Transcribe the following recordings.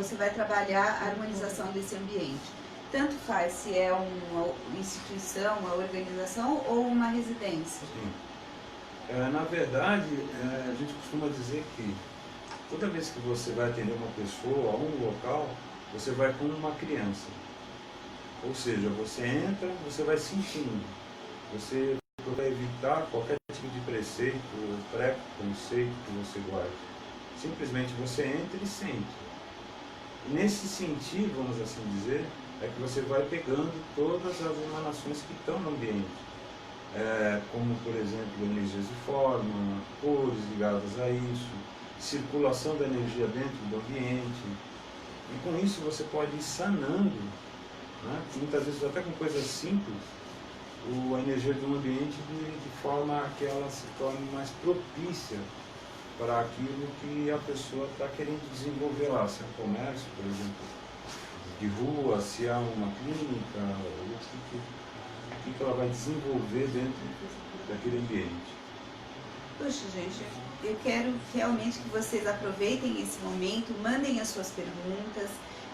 você vai trabalhar a harmonização desse ambiente. Tanto faz se é uma instituição, uma organização ou uma residência. Sim. Na verdade, a gente costuma dizer que toda vez que você vai atender uma pessoa a um local, você vai como uma criança. Ou seja, você entra, você vai sentindo. Você vai evitar qualquer tipo de preceito ou preconceito que você guarde. Simplesmente você entra e sente. E nesse sentido, vamos assim dizer, é que você vai pegando todas as emanações que estão no ambiente. Como, por exemplo, energias de forma, cores ligadas a isso, circulação da energia dentro do ambiente. E com isso você pode ir sanando, né? Muitas vezes até com coisas simples, a energia de um ambiente de forma que ela se torne mais propícia para aquilo que a pessoa está querendo desenvolver lá, se é um comércio, por exemplo, de rua, se há uma clínica, o que ela vai desenvolver dentro daquele ambiente. Puxa, gente, eu quero realmente que vocês aproveitem esse momento, mandem as suas perguntas,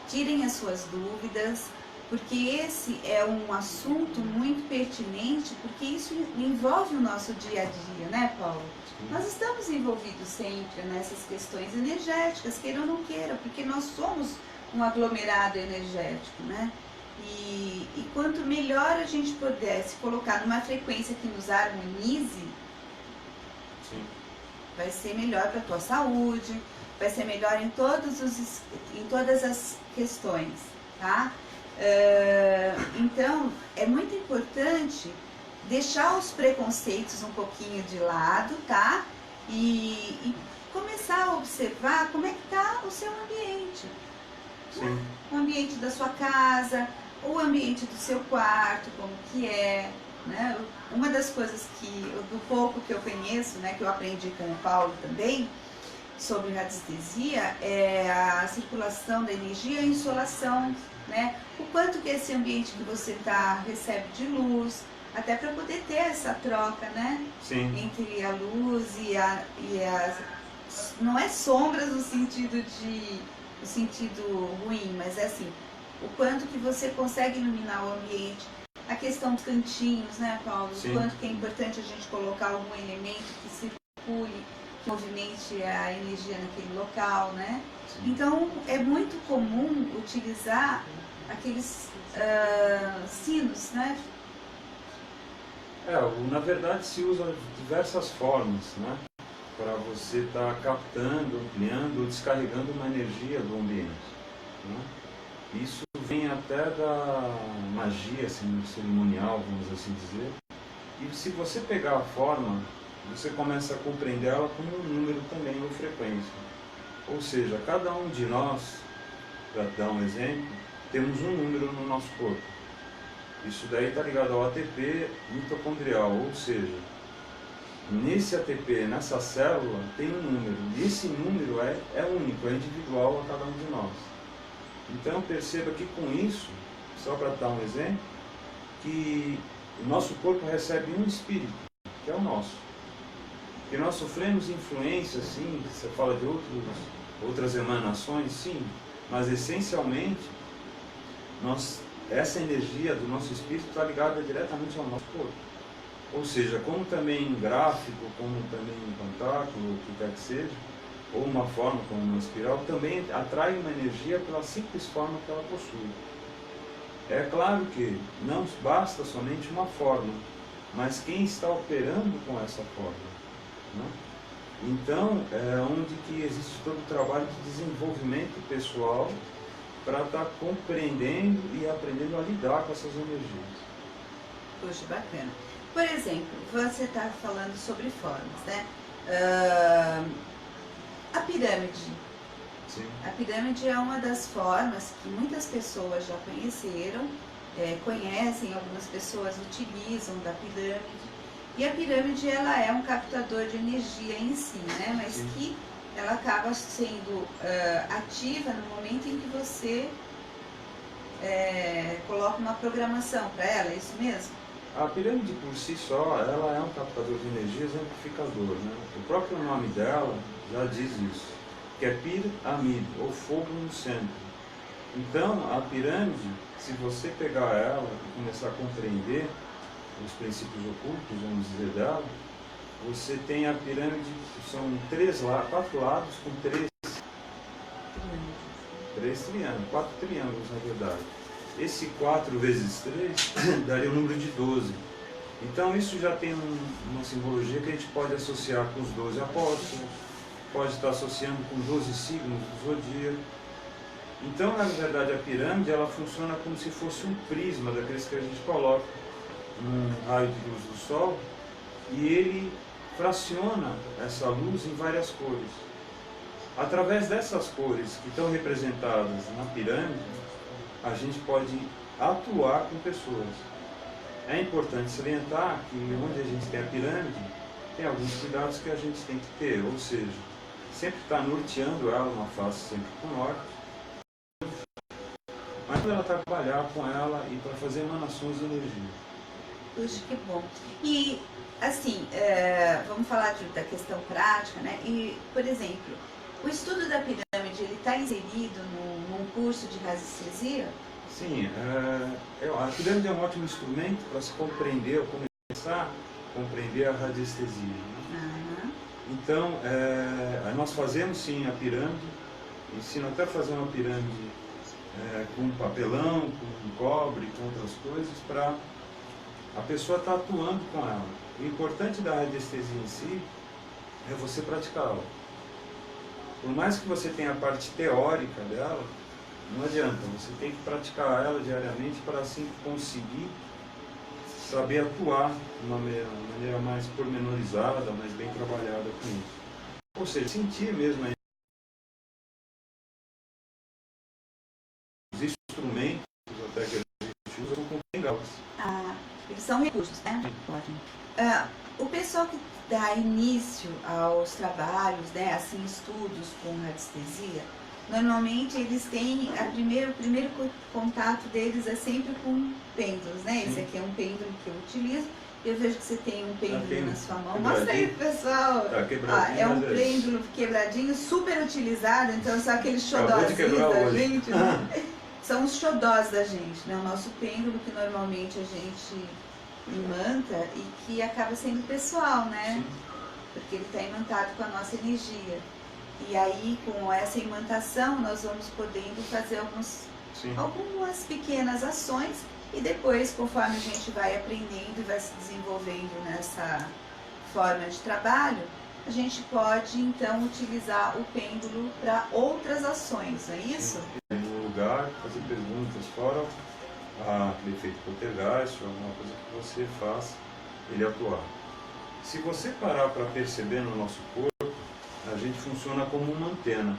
tirem as suas dúvidas, porque esse é um assunto muito pertinente, porque isso envolve o nosso dia a dia, né, Paulo? Sim. Nós estamos envolvidos sempre nessas questões energéticas, queira ou não queira, porque nós somos um aglomerado energético, né? E quanto melhor a gente puder se colocar numa frequência que nos harmonize, Sim. vai ser melhor para a tua saúde, vai ser melhor em todas as questões, tá? Então, é muito importante deixar os preconceitos um pouquinho de lado, tá? E começar a observar como é que está o seu ambiente. Sim. Né? O ambiente da sua casa, o ambiente do seu quarto, como que é, né? Uma das coisas do pouco que eu conheço, né, que eu aprendi com o Paulo também, sobre radiestesia, é a circulação da energia e a insolação, né? O quanto que esse ambiente que você está recebe de luz, até para poder ter essa troca, né? Sim. Entre a luz e as... Não é sombras no sentido ruim, mas é assim, o quanto que você consegue iluminar o ambiente. A questão dos cantinhos, né, Paulo? Sim. O quanto que é importante a gente colocar algum elemento que circule, que movimente a energia naquele local, né? Sim. Então, é muito comum utilizar aqueles sinos, né? Na verdade se usa de diversas formas, né? Para você estar captando, ampliando ou descarregando uma energia do ambiente, né? Isso vem até da magia cerimonial, vamos assim dizer. E se você pegar a forma, você começa a compreender ela como um número também, ou frequência. Ou seja, cada um de nós, para dar um exemplo, temos um número no nosso corpo. Isso daí está ligado ao ATP mitocondrial, ou seja, nesse ATP, nessa célula, tem um número. E esse número é único, é individual a cada um de nós. Então perceba que com isso, só para dar um exemplo, que o nosso corpo recebe um espírito, que é o nosso. Que nós sofremos influência, sim, você fala de outras emanações, sim, mas essencialmente, essa energia do nosso espírito está ligada diretamente ao nosso corpo. Ou seja, como também um gráfico, como também um pantáculo, o que quer que seja, ou uma forma como uma espiral, também atrai uma energia pela simples forma que ela possui. É claro que não basta somente uma forma, mas quem está operando com essa forma, né? Então, é onde que existe todo o trabalho de desenvolvimento pessoal para estar compreendendo e aprendendo a lidar com essas energias. Poxa, bacana. Por exemplo, você está falando sobre formas, né? A pirâmide. Sim. A pirâmide é uma das formas que muitas pessoas já conheceram, conhecem, algumas pessoas utilizam da pirâmide. E a pirâmide, ela é um captador de energia em si, né? Mas Sim. que ela acaba sendo ativa no momento em que você coloca uma programação para ela, é isso mesmo? A pirâmide por si só, ela é um captador de energia exemplificador, né? O próprio nome dela já diz isso. que é pirâmide, ou fogo no centro. Então, a pirâmide, se você pegar ela e começar a compreender os princípios ocultos, vamos dizer, dela, você tem a pirâmide, são 4 lados com 3 triângulos, 4 triângulos na verdade. Esse 4 vezes 3 daria o número de 12. Então isso já tem uma simbologia que a gente pode associar com os 12 apóstolos, pode estar associando com 12 signos do zodíaco. Então, na verdade, a pirâmide ela funciona como se fosse um prisma daqueles que a gente coloca num raio de luz do Sol, e ele fraciona essa luz em várias cores. Através dessas cores que estão representadas na pirâmide, a gente pode atuar com pessoas. É importante salientar que onde a gente tem a pirâmide, tem alguns cuidados que a gente tem que ter, ou seja, sempre está norteando ela, uma face sempre para o norte, mas quando ela trabalhar com ela e para fazer emanações de energia. Puxa, que bom. E, assim, vamos falar da questão prática, né? E, por exemplo, o estudo da pirâmide, ele está inserido num curso de radiestesia? Sim, a pirâmide é um ótimo instrumento para se compreender, ou começar a compreender a radiestesia. Né? Uhum. Então, nós fazemos sim a pirâmide, ensino até a fazer uma pirâmide com papelão, com cobre, com outras coisas, para a pessoa estar atuando com ela. O importante da radiestesia em si é você praticá-la. Por mais que você tenha a parte teórica dela, não adianta, você tem que praticar ela diariamente para assim conseguir saber atuar de uma maneira mais pormenorizada, mais bem trabalhada com isso. Ou seja, sentir mesmo os instrumentos até que a gente usa com bengalas. Eles são recursos, né? O pessoal que dá início aos trabalhos, né, assim, estudos com radiestesia, normalmente eles têm, o primeiro contato deles é sempre com pêndulos, né? Sim. Esse aqui é um pêndulo que eu utilizo. Eu vejo que você tem um pêndulo na sua mão. Mostra aí, pessoal. Tá quebradinho. É um pêndulo quebradinho, super utilizado. Então são aqueles xodózinhos da gente, né? São os xodós da gente, né? O nosso pêndulo que normalmente a gente imanta e que acaba sendo pessoal, né? Sim. Porque ele está imantado com a nossa energia. E aí, com essa imantação, nós vamos podendo fazer algumas pequenas ações e depois, conforme a gente vai aprendendo e vai se desenvolvendo nessa forma de trabalho, a gente pode, então, utilizar o pêndulo para outras ações, não é isso? Sim. No lugar, fazer perguntas, fora aquele efeito poltergeist, alguma coisa que você faz ele atuar. Se você parar para perceber no nosso corpo, a gente funciona como uma antena.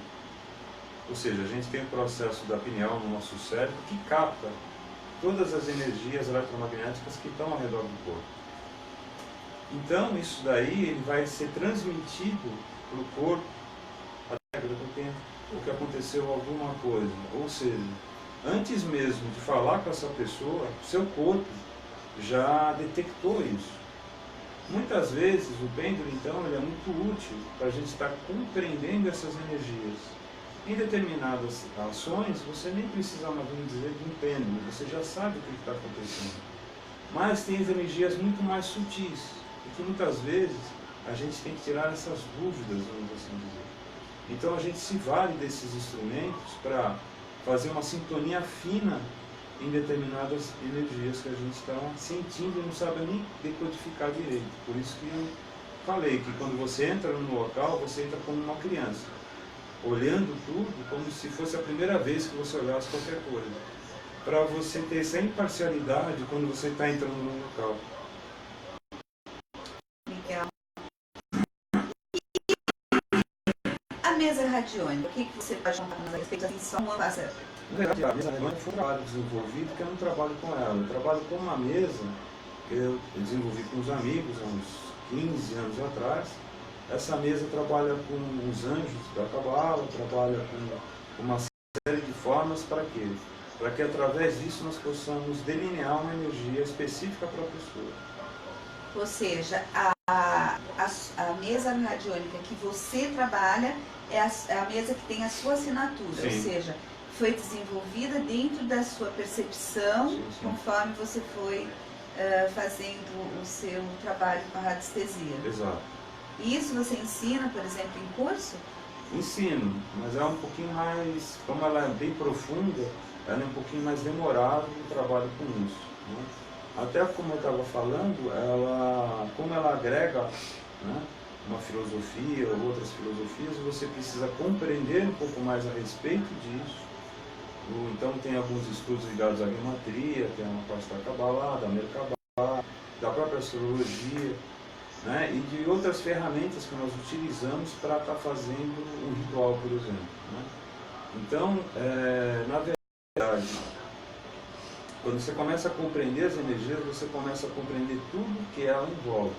Ou seja, a gente tem o processo da pineal no nosso cérebro que capta todas as energias eletromagnéticas que estão ao redor do corpo. Então, isso daí ele vai ser transmitido para o corpo até que aconteceu alguma coisa. Ou seja, antes mesmo de falar com essa pessoa, o seu corpo já detectou isso. Muitas vezes o pêndulo, então, ele é muito útil para a gente estar compreendendo essas energias. Em determinadas ações, você nem precisa, vamos dizer, de um pêndulo, você já sabe o que está acontecendo. Mas tem as energias muito mais sutis, e que muitas vezes a gente tem que tirar essas dúvidas, vamos assim dizer. Então a gente se vale desses instrumentos para fazer uma sintonia fina em determinadas energias que a gente está sentindo e não sabe nem decodificar direito. Por isso que eu falei que quando você entra no local, você entra como uma criança, olhando tudo como se fosse a primeira vez que você olhasse qualquer coisa, para você ter essa imparcialidade quando você está entrando no local. Legal. A mesa radiônica, o que você pode contar a respeito assim, só uma base? Na verdade, a mesa radiônica foi um trabalho desenvolvido que eu não trabalho com ela. Eu trabalho com uma mesa que eu desenvolvi com os amigos há uns 15 anos atrás. Essa mesa trabalha com os anjos da Cabala, trabalha com uma série de formas para quê? Para que através disso nós possamos delinear uma energia específica para a pessoa. Ou seja, a mesa radiônica que você trabalha, é a mesa que tem a sua assinatura, Sim. ou seja, foi desenvolvida dentro da sua percepção, Sim, sim. conforme você foi fazendo o seu trabalho com a radiestesia. Exato. E isso você ensina, por exemplo, em curso? Ensino, mas é um pouquinho mais, como ela é bem profunda, ela é um pouquinho mais demorado no trabalho com isso, né? Até como eu estava falando, como ela agrega, né, uma filosofia ou outras filosofias, você precisa compreender um pouco mais a respeito disso. Então tem alguns estudos ligados à gematria, tem uma parte da Kabbalah, da Merkabah, da própria astrologia, né, e de outras ferramentas que nós utilizamos para estar fazendo um ritual, por exemplo, né? Então, na verdade, quando você começa a compreender as energias, você começa a compreender tudo que ela envolve.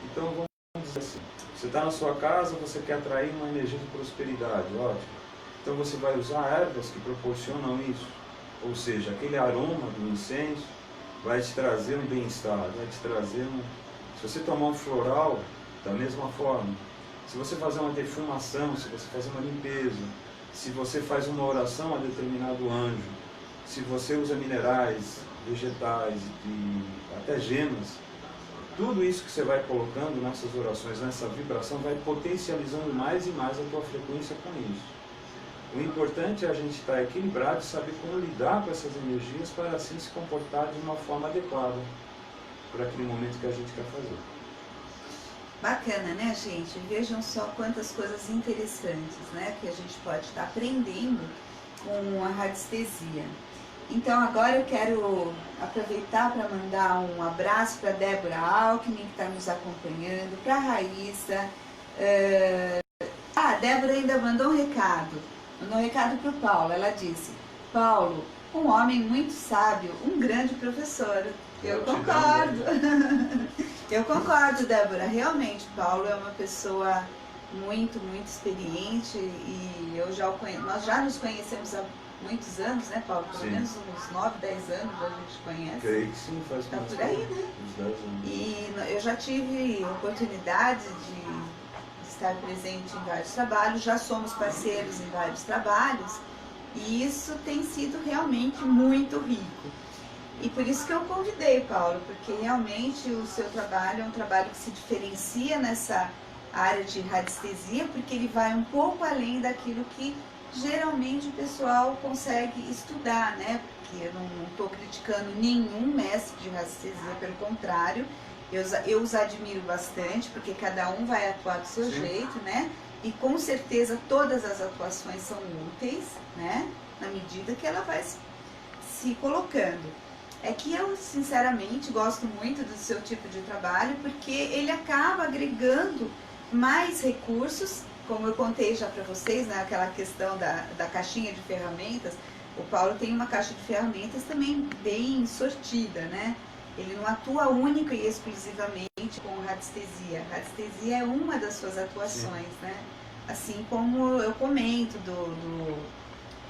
Então, vamos dizer assim, você está na sua casa, você quer atrair uma energia de prosperidade, ótimo. Então você vai usar ervas que proporcionam isso. Ou seja, aquele aroma do incenso vai te trazer um bem-estar, vai te trazer um... Se você tomar um floral, da mesma forma. Se você fazer uma defumação, se você fazer uma limpeza, se você faz uma oração a determinado anjo, se você usa minerais, vegetais e até gemas, tudo isso que você vai colocando nessas orações, nessa vibração, vai potencializando mais e mais a tua frequência com isso. O importante é a gente estar equilibrado e saber como lidar com essas energias para assim se comportar de uma forma adequada para aquele momento que a gente quer fazer. Bacana, né, gente? Vejam só quantas coisas interessantes, né, que a gente pode estar aprendendo com a radiestesia. Então agora eu quero aproveitar para mandar um abraço para a Débora Alckmin, que está nos acompanhando, para a Raíssa. A Débora ainda mandou um recado para o Paulo. Ela disse: Paulo, um homem muito sábio, um grande professor. Eu concordo. Eu concordo, Débora. Realmente, Paulo é uma pessoa muito, muito experiente e nós já nos conhecemos há muitos anos, né, Paulo? Pelo Sim. menos uns 9, 10 anos a gente conhece. Creio que sim, faz Tá mais por aí, né? uns 10 anos. E eu já tive oportunidade de estar presente em vários trabalhos, já somos parceiros em vários trabalhos e isso tem sido realmente muito rico. E por isso que eu convidei, Paulo, porque realmente o seu trabalho é um trabalho que se diferencia nessa área de radiestesia, porque ele vai um pouco além daquilo que geralmente o pessoal consegue estudar, né? Porque eu não estou criticando nenhum mestre de radiestesia, pelo contrário, eu os admiro bastante, porque cada um vai atuar do seu Sim. jeito, né? E com certeza todas as atuações são úteis, né? Na medida que ela vai se colocando. É que eu, sinceramente, gosto muito do seu tipo de trabalho, porque ele acaba agregando mais recursos, como eu contei já para vocês, né, aquela questão da caixinha de ferramentas. O Paulo tem uma caixa de ferramentas também bem sortida, né? Ele não atua única e exclusivamente com radiestesia. A radiestesia é uma das suas atuações, sim, né? Assim como eu comento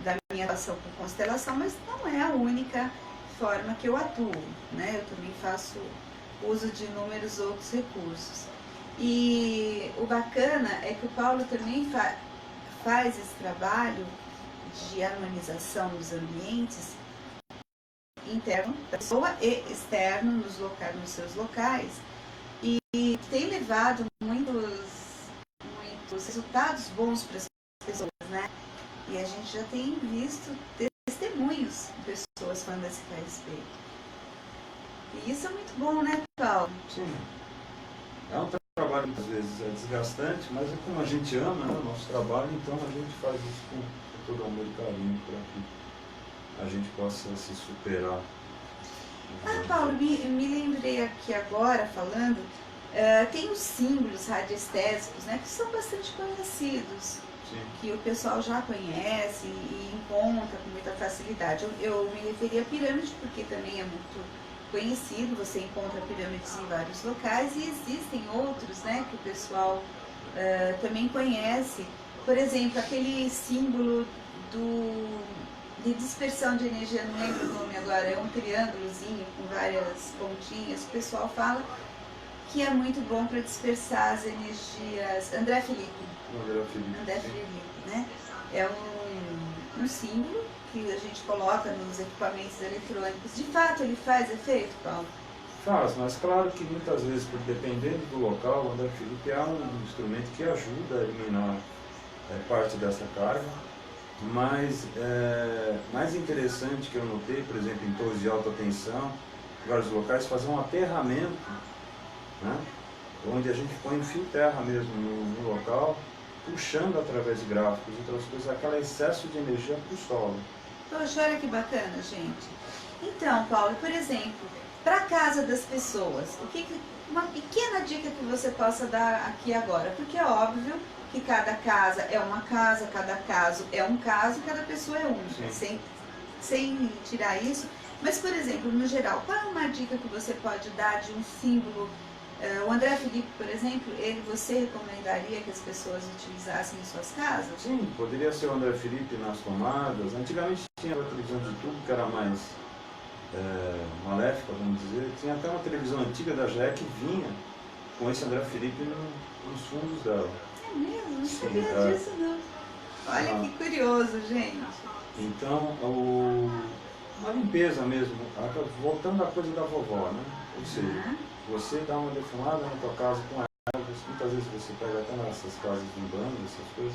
da minha atuação com constelação, mas não é a única forma que eu atuo, né? Eu também faço uso de inúmeros outros recursos. E o bacana é que o Paulo também faz esse trabalho de harmonização dos ambientes interno da pessoa e externo nos seus locais, e tem levado muitos resultados bons para as pessoas, né? E a gente já tem visto testemunhos de pessoas falando a esse respeito. E isso é muito bom, né, Paulo? Sim. É um trabalho que às vezes é desgastante, mas é como a gente ama, né, o nosso trabalho, então a gente faz isso com todo amor e carinho para que a gente possa se superar. Paulo, me lembrei aqui agora, falando, tem os símbolos radiestésicos, né, que são bastante conhecidos. Sim. Que o pessoal já conhece e encontra com muita facilidade. Eu me referi à pirâmide porque também é muito conhecido, você encontra pirâmides em vários locais e existem outros, né, que o pessoal também conhece. Por exemplo, aquele símbolo de dispersão de energia, não lembro o nome agora, é um triângulozinho com várias pontinhas, o pessoal fala que é muito bom para dispersar as energias. André Felipe. André Felipe, né? É um símbolo que a gente coloca nos equipamentos eletrônicos. De fato, ele faz efeito, Paulo? Faz, mas claro que muitas vezes, dependendo do local, o André Felipe é um instrumento que ajuda a eliminar parte dessa carga. Mas mais interessante que eu notei, por exemplo, em torres de alta tensão, em vários locais, fazer um aterramento, né, onde a gente põe um fio terra mesmo no local, puxando através de gráficos e outras coisas, aquele excesso de energia para o solo. Poxa, olha que bacana, gente. Então, Paulo, por exemplo, para a casa das pessoas, uma pequena dica que você possa dar aqui agora, porque é óbvio que cada casa é uma casa, cada caso é um caso, cada pessoa é única, sem tirar isso. Mas, por exemplo, no geral, qual é uma dica que você pode dar de um símbolo? O André Felipe, por exemplo, você recomendaria que as pessoas utilizassem em suas casas? Sim, poderia ser o André Felipe nas tomadas. Antigamente tinha uma televisão de tubo que era mais maléfica, vamos dizer. Tinha até uma televisão antiga da GE que vinha com esse André Felipe nos fundos dela. É mesmo? Não sabia disso, não. Olha que curioso, gente. Então, uma limpeza mesmo, voltando à coisa da vovó, né? Ou seja, você dá uma defumada na tua casa com ervas, muitas vezes você pega até nessas casas de umbanda, essas coisas,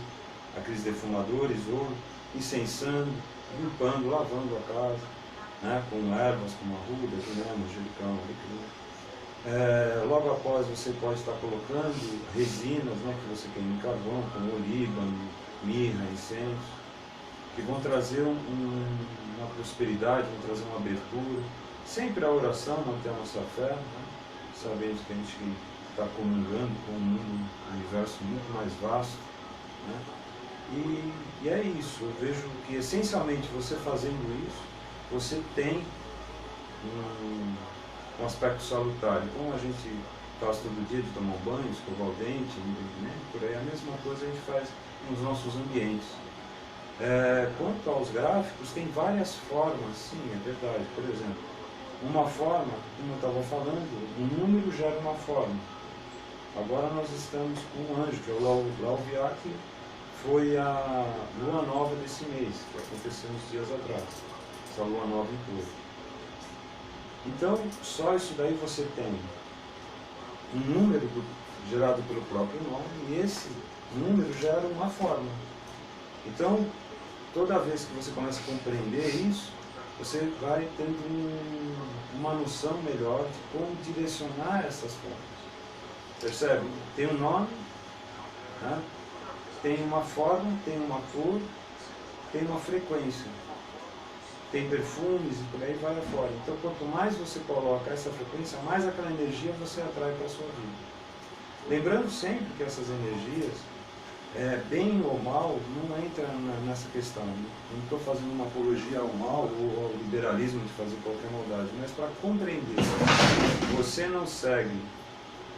aqueles defumadores, ou incensando, limpando, lavando a casa, né? Com ervas, como arruda, manjericão, logo após você pode estar colocando resinas, né, que você queima em carvão, como olíbano, mirra, incenso, que vão trazer uma prosperidade, vão trazer uma abertura. Sempre a oração, manter a nossa fé, né? Sabendo que a gente está comungando com um universo muito mais vasto, né? E é isso, eu vejo que essencialmente você fazendo isso, você tem um aspecto salutar. Como a gente faz todo dia de tomar um banho, escovar o dente, né? Por aí a mesma coisa a gente faz nos nossos ambientes. Quanto aos gráficos, tem várias formas, sim, é verdade. Por exemplo, uma forma, como eu estava falando, um número gera uma forma. Agora nós estamos com um anjo, que é o Lauviá, que foi a lua nova desse mês, que aconteceu uns dias atrás, essa lua nova em Touro. Então, só isso daí você tem um número gerado pelo próprio nome, e esse número gera uma forma. Então, toda vez que você começa a compreender isso, você vai tendo uma noção melhor de como direcionar essas formas. Percebe? Tem um nome, né? Tem uma forma, tem uma cor, tem uma frequência. Tem perfumes e por aí vai afora. Então, quanto mais você coloca essa frequência, mais aquela energia você atrai para a sua vida. Lembrando sempre que essas energias, bem ou mal, não entra nessa questão. Né? Eu não estou fazendo uma apologia ao mal ou ao liberalismo de fazer qualquer maldade, mas para compreender, você não segue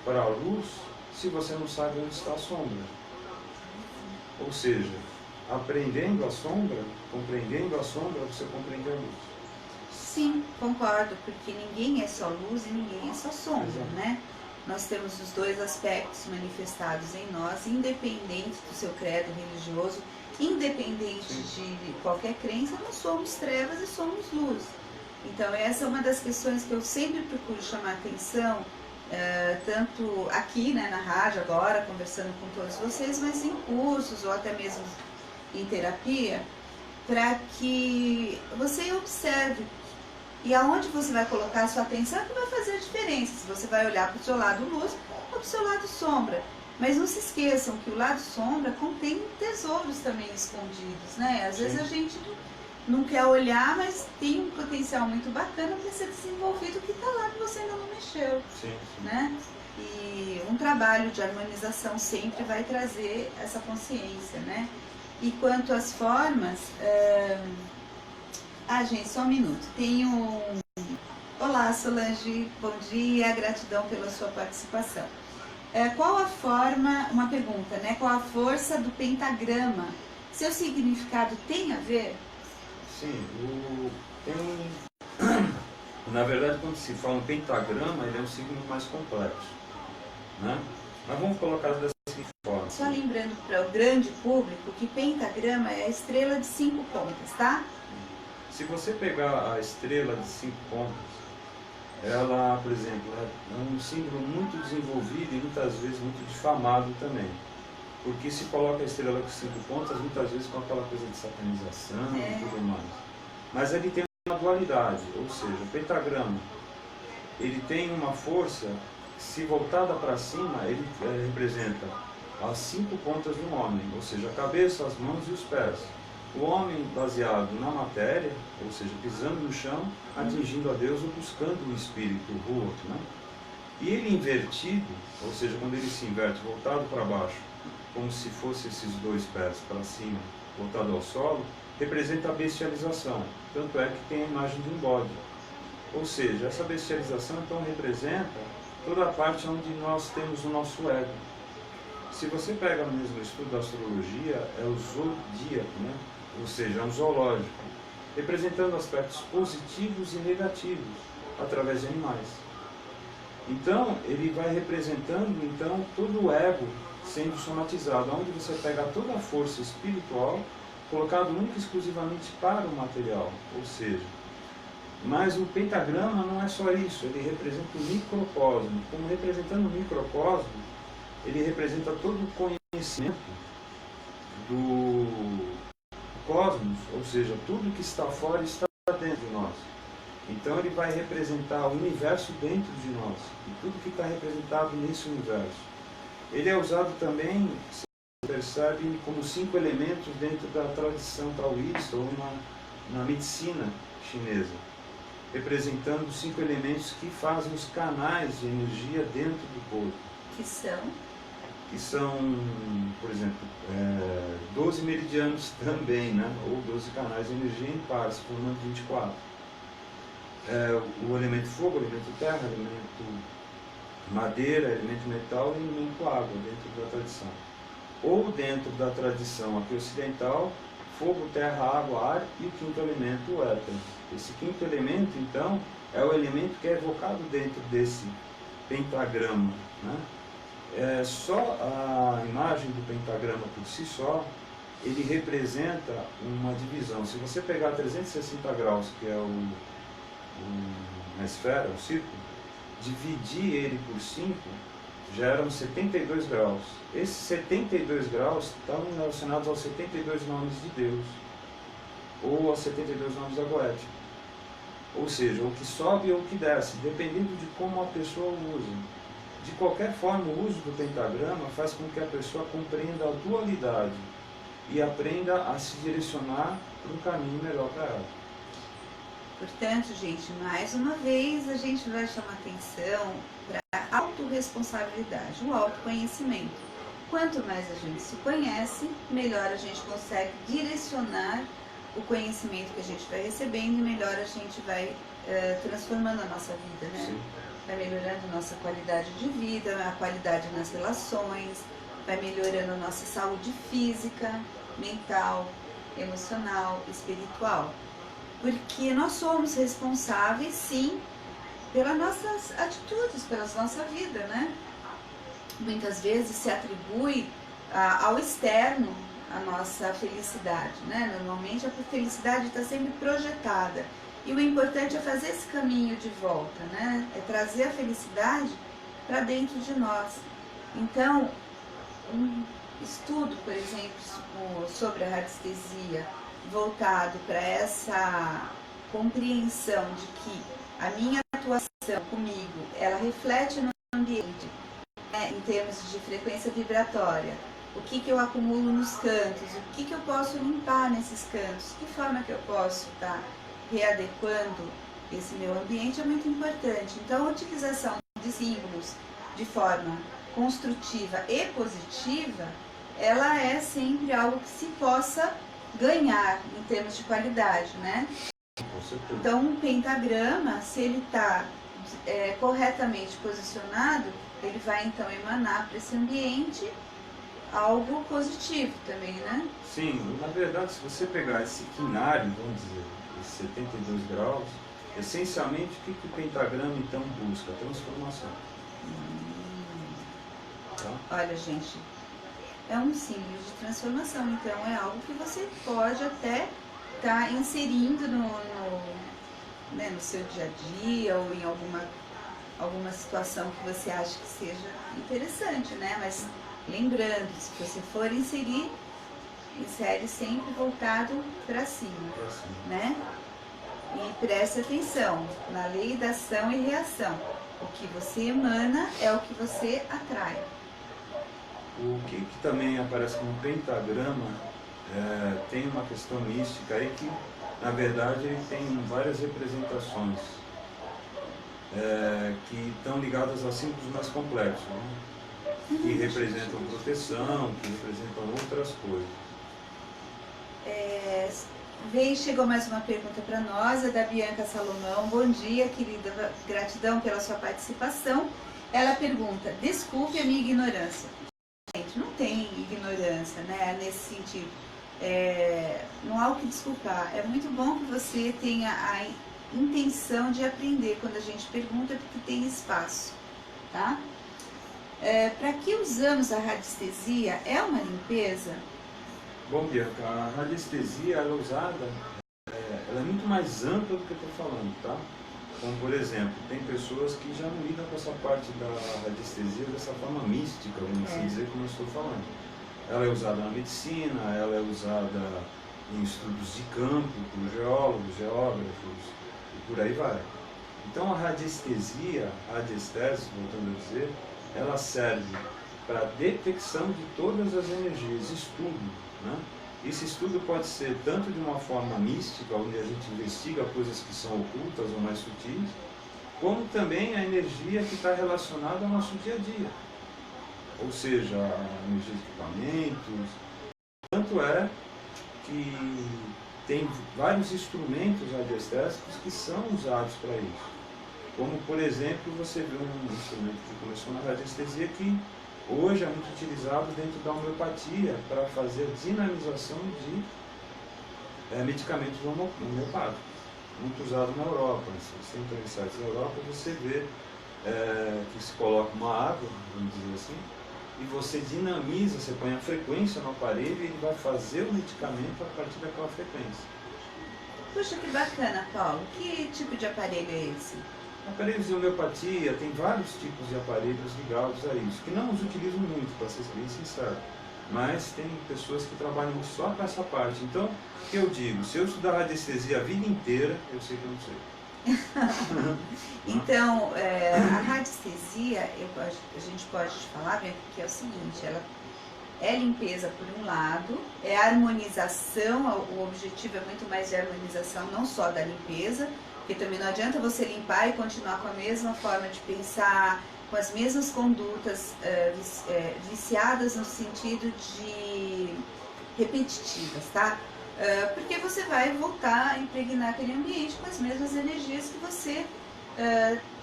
para a luz se você não sabe onde está a sombra. Ou seja, aprendendo a sombra, compreendendo a sombra, você compreende a luz. Sim, concordo, porque ninguém é só luz e ninguém é só sombra, né? Nós temos os dois aspectos manifestados em nós, independente do seu credo religioso, independente de qualquer crença, nós somos trevas e somos luz. Então essa é uma das questões que eu sempre procuro chamar atenção, tanto aqui, né, na rádio agora, conversando com todos vocês, mas em cursos ou até mesmo em terapia, para que você observe. E aonde você vai colocar a sua atenção é que vai fazer a diferença. Se você vai olhar para o seu lado luz ou para o seu lado sombra. Mas não se esqueçam que o lado sombra contém tesouros também escondidos, né? Às vezes a gente não quer olhar, mas tem um potencial muito bacana para ser desenvolvido que está lá que você ainda não mexeu. Né? E um trabalho de harmonização sempre vai trazer essa consciência, né? E quanto às formas... gente, só um minuto. Olá, Solange, bom dia, gratidão pela sua participação. Qual a forma, uma pergunta, né? Qual a força do pentagrama? Seu significado tem a ver? Sim, na verdade, quando se fala um pentagrama, ele é um signo mais complexo. né? Mas vamos colocar dessa seguinte forma. Só lembrando para o grande público que pentagrama é a estrela de 5 pontas, tá? Se você pegar a estrela de 5 pontas, ela, por exemplo, é um símbolo muito desenvolvido e muitas vezes muito difamado também. Porque se coloca a estrela com 5 pontas, muitas vezes com aquela coisa de satanização e tudo mais. Mas ele tem uma dualidade, ou seja, o pentagrama, ele tem uma força, se voltada para cima, ele representa as 5 pontas de um homem, ou seja, a cabeça, as mãos e os pés. O homem baseado na matéria, ou seja, pisando no chão, atingindo a Deus ou buscando o espírito, o Ruach, né? E ele invertido, ou seja, quando ele se inverte, voltado para baixo, como se fosse esses 2 pés para cima, voltado ao solo, representa a bestialização. Tanto é que tem a imagem de um bode. Ou seja, essa bestialização então representa toda a parte onde nós temos o nosso ego. Se você pega mesmo o estudo da astrologia, é o zodíaco, né? Ou seja, é um zoológico, representando aspectos positivos e negativos através de animais. Então, ele vai representando então todo o ego sendo somatizado, onde você pega toda a força espiritual colocado única e exclusivamente para o material, ou seja, mas o pentagrama não é só isso, ele representa o microcosmo. Como representando o microcosmo, ele representa todo o conhecimento do cosmos, ou seja, tudo que está fora está dentro de nós. Então ele vai representar o universo dentro de nós, e tudo que está representado nesse universo. Ele é usado também, se você percebe, como 5 elementos dentro da tradição taoísta ou na medicina chinesa, representando 5 elementos que fazem os canais de energia dentro do corpo. Que são, por exemplo, 12 meridianos também, né? Ou 12 canais de energia em pares, formando 24. O elemento fogo, o elemento terra, o elemento madeira, elemento metal e elemento água, dentro da tradição. Ou dentro da tradição aqui ocidental, fogo, terra, água, ar e o 5º elemento, o éter. Esse 5º elemento, então, é o elemento que é evocado dentro desse pentagrama, né? Só a imagem do pentagrama por si só, ele representa uma divisão. Se você pegar 360 graus, que é uma esfera, um círculo, dividir ele por 5, geram 72 graus. Esses 72 graus estão relacionados aos 72 nomes de Deus, ou aos 72 nomes da Goética. Ou seja, o que sobe ou o que desce, dependendo de como a pessoa usa. De qualquer forma, o uso do pentagrama faz com que a pessoa compreenda a dualidade e aprenda a se direcionar para um caminho melhor para ela. Portanto, gente, mais uma vez a gente vai chamar atenção para a autorresponsabilidade, o autoconhecimento. Quanto mais a gente se conhece, melhor a gente consegue direcionar o conhecimento que a gente vai recebendo e melhor a gente vai transformando a nossa vida, né? Sim. Vai melhorando nossa qualidade de vida, a qualidade nas relações, vai melhorando a nossa saúde física, mental, emocional, espiritual. Porque nós somos responsáveis, sim, pelas nossas atitudes, pela nossa vida, né? Muitas vezes se atribui ao externo a nossa felicidade, né? Normalmente a felicidade está sempre projetada. E o importante é fazer esse caminho de volta, né? É trazer a felicidade para dentro de nós. Então, um estudo, por exemplo, sobre a radiestesia, voltado para essa compreensão de que a minha atuação comigo, ela reflete no ambiente, né, em termos de frequência vibratória. O que eu acumulo nos cantos, o que eu posso limpar nesses cantos, que forma que eu posso estar readequando esse meu ambiente é muito importante. Então, a utilização de símbolos de forma construtiva e positiva, ela é sempre algo que se possa ganhar em termos de qualidade, né? Então, um pentagrama, se ele está corretamente posicionado, ele vai então emanar para esse ambiente algo positivo também, né? Sim, na verdade, se você pegar esse quinário, vamos dizer, esses 72 graus, essencialmente o que o pentagrama então busca? Transformação. Tá? Olha, gente, é um símbolo de transformação, então é algo que você pode até estar inserindo né, no seu dia a dia ou em alguma situação que você acha que seja interessante, né? Mas lembrando, se você for inserir, insere sempre voltado para cima, né? E preste atenção na lei da ação e reação. O que você emana é o que você atrai. O que também aparece como pentagrama tem uma questão mística aí que, na verdade, ele tem várias representações que estão ligadas a símbolos mais complexos, né? Que representam proteção, que representam outras coisas. Chegou mais uma pergunta para nós, é da Bianca Salomão. Bom dia, querida, gratidão pela sua participação. Ela pergunta: desculpe a minha ignorância. Gente, não tem ignorância, né, nesse sentido. Não há o que desculpar. É muito bom que você tenha a intenção de aprender quando a gente pergunta, porque tem espaço, tá? Para que usamos a radiestesia? É uma limpeza? Bom, Bianca, a radiestesia ela é usada, ela é muito mais ampla do que eu estou falando, tá? Como, por exemplo, tem pessoas que já não lidam com essa parte da radiestesia dessa forma mística, vamos assim dizer, como eu estou falando. Ela é usada na medicina, ela é usada em estudos de campo, por geólogos, geógrafos, e por aí vai. Então a radiestesia, a radiestese, voltando a dizer, ela serve para a detecção de todas as energias, estudo. Né? Esse estudo pode ser tanto de uma forma mística, onde a gente investiga coisas que são ocultas ou mais sutis, como também a energia que está relacionada ao nosso dia a dia. Ou seja, a energia de equipamentos. Tanto é que tem vários instrumentos radiestésicos que são usados para isso. Como, por exemplo, você vê um instrumento que começou na radiestesia que hoje é muito utilizado dentro da homeopatia para fazer a dinamização de medicamentos homeopáticos, muito usado na Europa. Se você entrar em sites da Europa, você vê que se coloca uma água, vamos dizer assim, e você dinamiza, você põe a frequência no aparelho e ele vai fazer o medicamento a partir daquela frequência. Puxa, que bacana, Paulo. Que tipo de aparelho é esse? Aparelhos de homeopatia, tem vários tipos de aparelhos ligados a isso, que não os utilizam muito, para ser bem sincero, mas tem pessoas que trabalham só com essa parte. Então, o que eu digo, se eu estudar radiestesia a vida inteira, eu sei que eu não sei. Então, a radiestesia, a gente pode falar, bem, que é o seguinte, ela é limpeza por um lado, é harmonização, o objetivo é muito mais de harmonização, não só da limpeza, porque também não adianta você limpar e continuar com a mesma forma de pensar, com as mesmas condutas viciadas no sentido de repetitivas, tá? Porque você vai voltar a impregnar aquele ambiente com as mesmas energias que você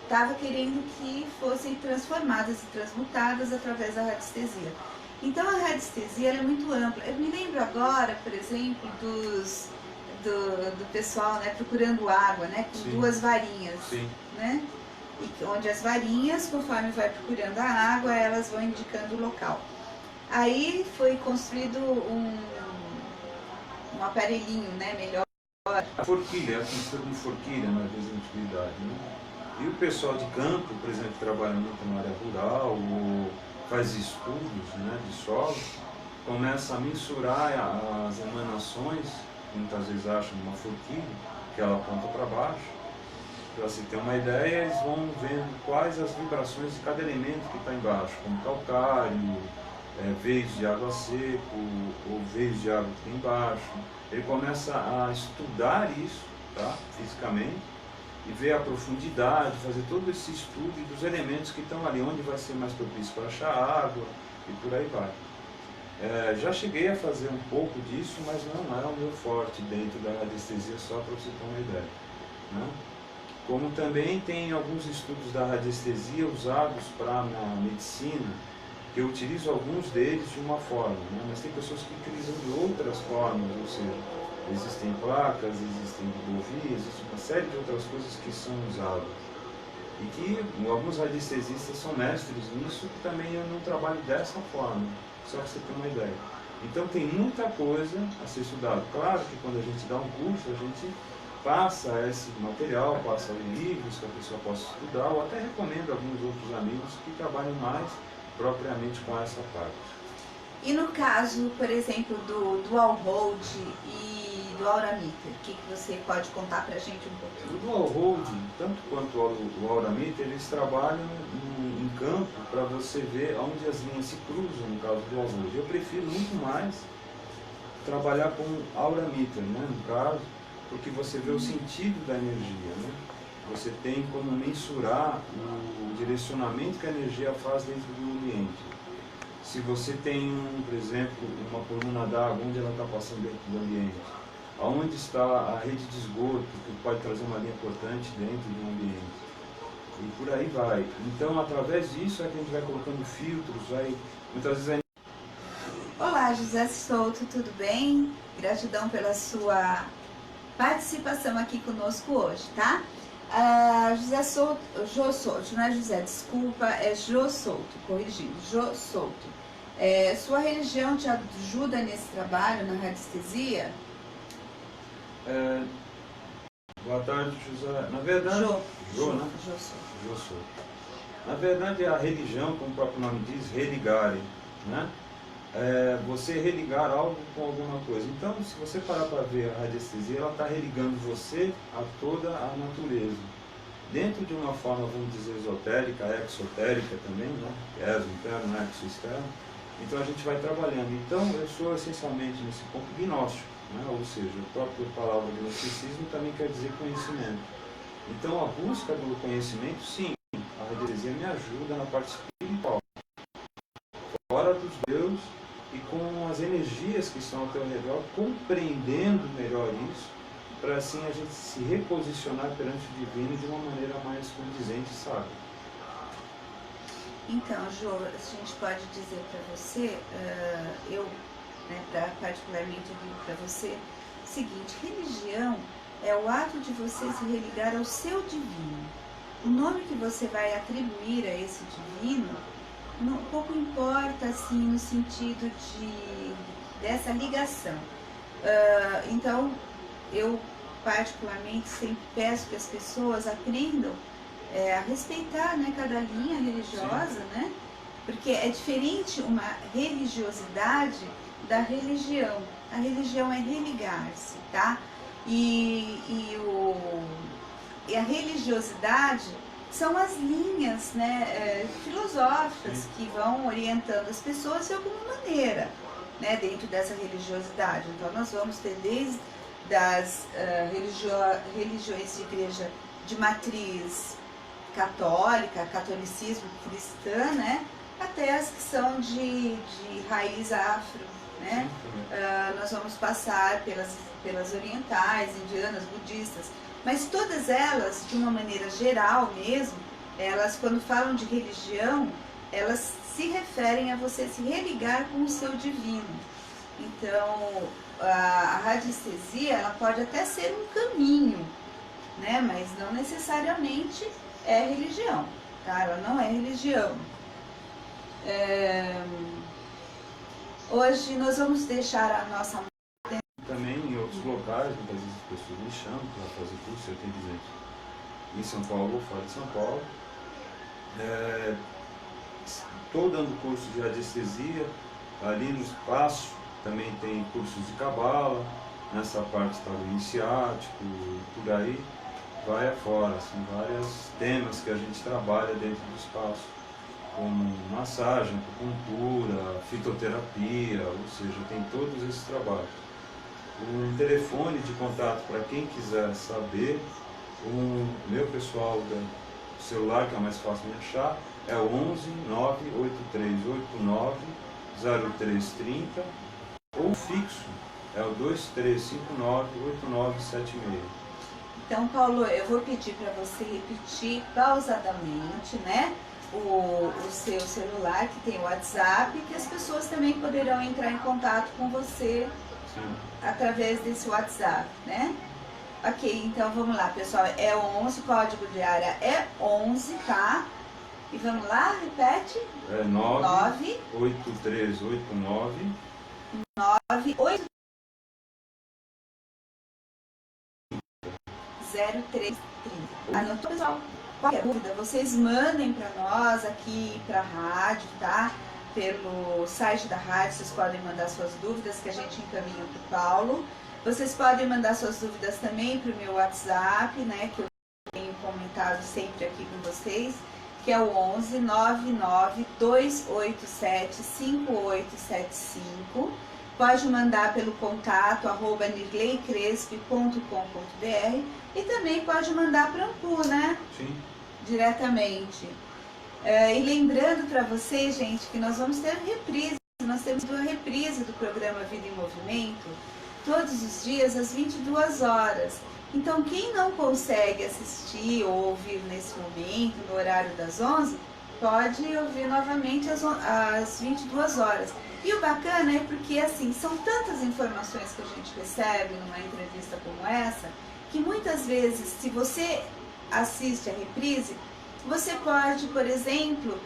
estava querendo que fossem transformadas e transmutadas através da radiestesia. Então a radiestesia ela é muito ampla. Eu me lembro agora, por exemplo, do pessoal, né, procurando água, né, com duas varinhas, né, e onde as varinhas, conforme vai procurando a água, elas vão indicando o local. Aí foi construído um aparelhinho, né, melhor. A forquilha, a construção de forquilha na antiguidade, né? E o pessoal de campo, por exemplo, que trabalha muito na área rural ou faz estudos, né, de solo, começa a mensurar as emanações. Muitas vezes acham uma forquilha, que ela aponta para baixo. Para se ter uma ideia, eles vão vendo quais as vibrações de cada elemento que está embaixo, como calcário, veios de água seco, ou veios de água que tem embaixo. Ele começa a estudar isso, tá, fisicamente, e ver a profundidade, fazer todo esse estudo dos elementos que estão ali, onde vai ser mais propício para achar água, e por aí vai. Já cheguei a fazer um pouco disso, mas não é o meu forte dentro da radiestesia, só para você ter uma ideia, né? Como também tem alguns estudos da radiestesia usados para a medicina, que eu utilizo alguns deles de uma forma, né? Mas tem pessoas que utilizam de outras formas, ou seja, existem placas, existem bovins, existe uma série de outras coisas que são usadas. E que alguns radiestesistas são mestres nisso, que também eu não trabalho dessa forma, só para você ter uma ideia. Então tem muita coisa a ser estudado. Claro que quando a gente dá um curso, a gente passa esse material, passa livros que a pessoa possa estudar, ou até recomendo a alguns outros amigos que trabalham mais propriamente com essa parte. E no caso, por exemplo, do Dual Hold e do Aura Meter, o que você pode contar pra gente um pouquinho? O Dual Hold, tanto quanto o Aura Meter, eles trabalham em campo para você ver onde as linhas se cruzam, no caso do Dual Hold. Eu prefiro muito mais trabalhar com Aura Meter, né, no caso, porque você vê o sentido da energia, né? Você tem como mensurar o direcionamento que a energia faz dentro do ambiente. Se você tem, por exemplo, uma coluna d'água, onde ela está passando dentro do ambiente, aonde está a rede de esgoto, que pode trazer uma linha cortante dentro do ambiente, e por aí vai. Então, através disso é que a gente vai colocando filtros, muitas vezes Olá, José Souto, tudo bem? Gratidão pela sua participação aqui conosco hoje, tá? José Souto, Jô Souto, não é José, desculpa, é Jô Souto, corrigindo, Jô Souto. Sua religião te ajuda nesse trabalho, na radiestesia? Boa tarde, José. Na verdade, Jô, né? Jô Souto. Jô Souto. Na verdade, a religião, como o próprio nome diz, religare, né? Você religar algo com alguma coisa. Então, se você parar para ver a radiestesia, ela está religando você a toda a natureza. Dentro de uma forma, vamos dizer, esotérica, exotérica também, né? Exo interno, exo externo. Então, a gente vai trabalhando. Então, eu sou essencialmente, nesse ponto, gnóstico, né? Ou seja, a própria palavra gnosticismo também quer dizer conhecimento. Então, a busca do conhecimento, sim, a radiestesia me ajuda na parte espiritual. Fora dos Deus, e com as energias que estão ao teu redor, compreendendo melhor isso, para assim a gente se reposicionar perante o divino de uma maneira mais condizente e sábia. Então, Jô, a gente pode dizer para você, eu, particularmente digo para você, o seguinte: religião é o ato de você se religar ao seu divino. O nome que você vai atribuir a esse divino pouco importa, assim, no sentido dessa ligação. Então, eu particularmente sempre peço que as pessoas aprendam a respeitar, né, cada linha religiosa, né? Porque é diferente uma religiosidade da religião. A religião é religar-se, tá? E a religiosidade são as linhas, né, filosóficas que vão orientando as pessoas de alguma maneira, né, dentro dessa religiosidade. Então, nós vamos ter desde das religiões de igreja de matriz católica, catolicismo, cristã, né, até as que são de raiz afro, né? Nós vamos passar pelas orientais, indianas, budistas, mas todas elas, de uma maneira geral mesmo, elas, quando falam de religião, elas se referem a você se religar com o seu divino. Então, a radiestesia, ela pode até ser um caminho, né? Mas não necessariamente é religião, tá? Ela não é religião. Hoje nós vamos deixar a nossa... Também em outros locais, muitas vezes as pessoas me chamam para fazer curso, eu tenho que dizer, em São Paulo ou fora de São Paulo. Estou dando curso de radiestesia, ali no espaço também tem cursos de cabala, nessa parte está o iniciático, por aí vai afora, são vários temas que a gente trabalha dentro do espaço, como massagem, acupuntura, fitoterapia, ou seja, tem todos esses trabalhos. Um telefone de contato para quem quiser saber, o meu pessoal do celular, que é mais fácil de achar, é o 11 98389 0330, ou fixo, é o 2359 8976. Então, Paulo, eu vou pedir para você repetir pausadamente, né, o seu celular, que tem o WhatsApp, que as pessoas também poderão entrar em contato com você. Sim. Através desse WhatsApp, né? Ok, então vamos lá, pessoal. É 11, o código de área é 11, tá? E vamos lá, repete. É 9 8389 98 0330. Anotou, pessoal? Qualquer dúvida, vocês mandem para nós aqui para a rádio, tá? Pelo site da rádio, vocês podem mandar suas dúvidas que a gente encaminha para o Paulo. Vocês podem mandar suas dúvidas também para o meu WhatsApp, né? Que eu tenho comentado sempre aqui com vocês, que é o 11 99 287 5875. Pode mandar pelo contato @nirleicrespe.com.br e também pode mandar para Ampu, né? Sim. Diretamente. E lembrando para vocês, gente, que nós vamos ter reprise. Nós temos uma reprise do programa Vida em Movimento todos os dias às 22 horas. Então, quem não consegue assistir ou ouvir nesse momento, no horário das 11, pode ouvir novamente às 22 horas. E o bacana é porque, assim, são tantas informações que a gente recebe numa entrevista como essa, que muitas vezes, se você assiste a reprise, você pode, por exemplo,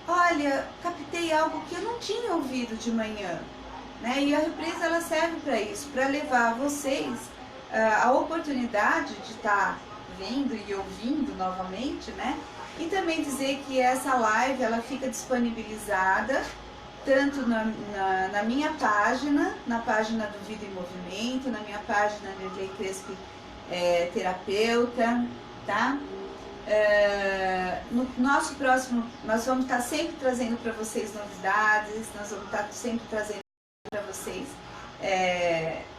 olha, captei algo que eu não tinha ouvido de manhã, né? E a reprise, ela serve para isso, para levar vocês a oportunidade de estar vendo e ouvindo novamente, né? E também dizer que essa live, ela fica disponibilizada tanto na minha página, na página do Vida em Movimento, na minha página Nirley Crespi Terapeuta, tá? No nosso próximo, nós vamos estar sempre trazendo para vocês novidades, nós vamos estar sempre trazendo para vocês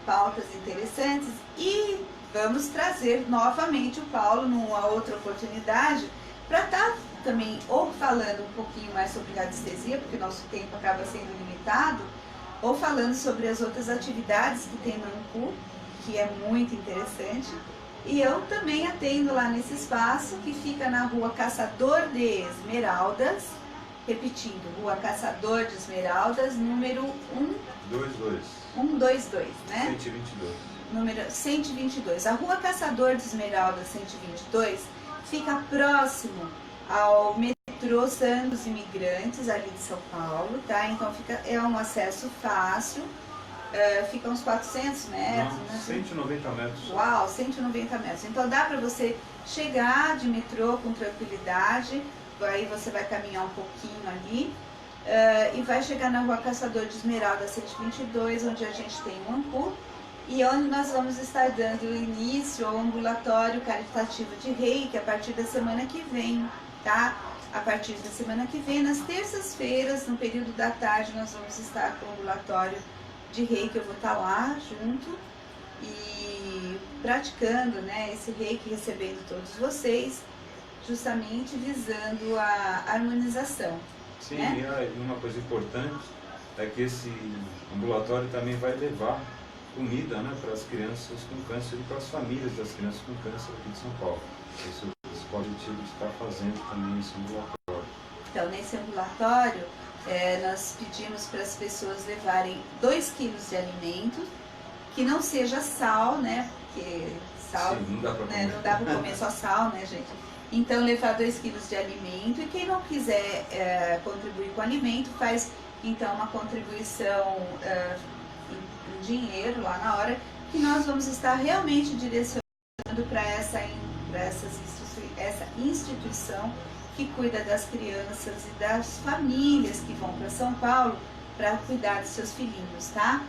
pautas interessantes e vamos trazer novamente o Paulo numa outra oportunidade para estar também ou falando um pouquinho mais sobre radiestesia, porque nosso tempo acaba sendo limitado, ou falando sobre as outras atividades que tem no Ampu, que é muito interessante. E eu também atendo lá nesse espaço que fica na Rua Caçador de Esmeraldas, repetindo, Rua Caçador de Esmeraldas, número 122, né? 122. Número 122. A Rua Caçador de Esmeraldas 122 fica próximo ao metrô Santos Imigrantes, ali de São Paulo, tá? Então é um acesso fácil. Fica uns 400 metros. Não, né? 190 metros. Uau, 190 metros. Então dá para você chegar de metrô com tranquilidade, aí você vai caminhar um pouquinho ali e vai chegar na Rua Caçador de Esmeralda 122, onde a gente tem um Ampu e onde nós vamos estar dando início ao ambulatório caritativo de Reiki a partir da semana que vem, tá? A partir da semana que vem, nas terças-feiras, no período da tarde, nós vamos estar com o ambulatório de Reiki. Eu vou estar lá junto e praticando, né, esse Reiki, recebendo todos vocês, justamente visando a harmonização. Sim, né? E uma coisa importante é que esse ambulatório também vai levar comida, né, para as crianças com câncer e para as famílias das crianças com câncer aqui de São Paulo. Esse é o objetivo de estar fazendo também esse ambulatório. Então, nesse ambulatório, nós pedimos para as pessoas levarem 2 quilos de alimento, que não seja sal, né? Porque sal, sim, não dá para comer. Não dá para comer só sal, né, gente? Então, levar 2 quilos de alimento. E quem não quiser contribuir com alimento, faz então uma contribuição em dinheiro lá na hora, que nós vamos estar realmente direcionando para essa instituição que cuida das crianças e das famílias que vão para São Paulo para cuidar dos seus filhinhos, tá?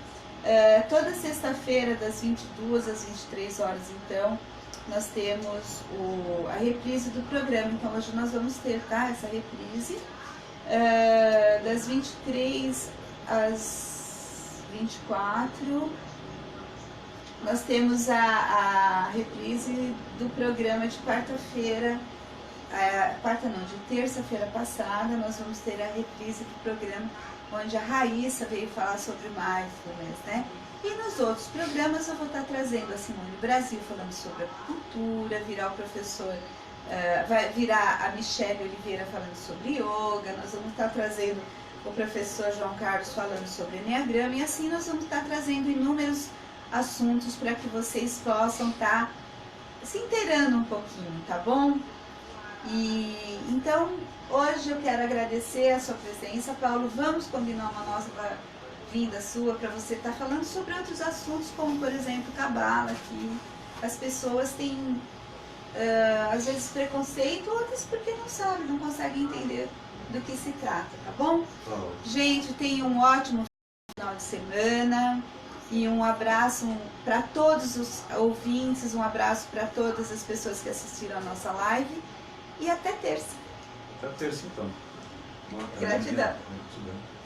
Toda sexta-feira, das 22 às 23 horas, então, nós temos a reprise do programa. Então, hoje nós vamos ter, tá, essa reprise das 23 às 24. Nós temos a reprise do programa de quarta-feira, de terça-feira passada. Nós vamos ter a reprise do programa onde a Raíssa veio falar sobre mindfulness, né? E nos outros programas eu vou estar trazendo a Simone Brasil falando sobre acupuntura, vai virar a Michele Oliveira falando sobre yoga, nós vamos estar trazendo o professor João Carlos falando sobre enneagrama, e assim nós vamos estar trazendo inúmeros assuntos para que vocês possam estar se inteirando um pouquinho, tá bom? E então hoje eu quero agradecer a sua presença, Paulo. Vamos combinar uma nova vinda sua para você estar falando sobre outros assuntos, como por exemplo cabala, que as pessoas têm às vezes preconceito, outras porque não sabem, não conseguem entender do que se trata, tá bom? Gente, tenham um ótimo final de semana e um abraço para todos os ouvintes, um abraço para todas as pessoas que assistiram a nossa live e até terça. Até terça então. Gratidão. Gratidão.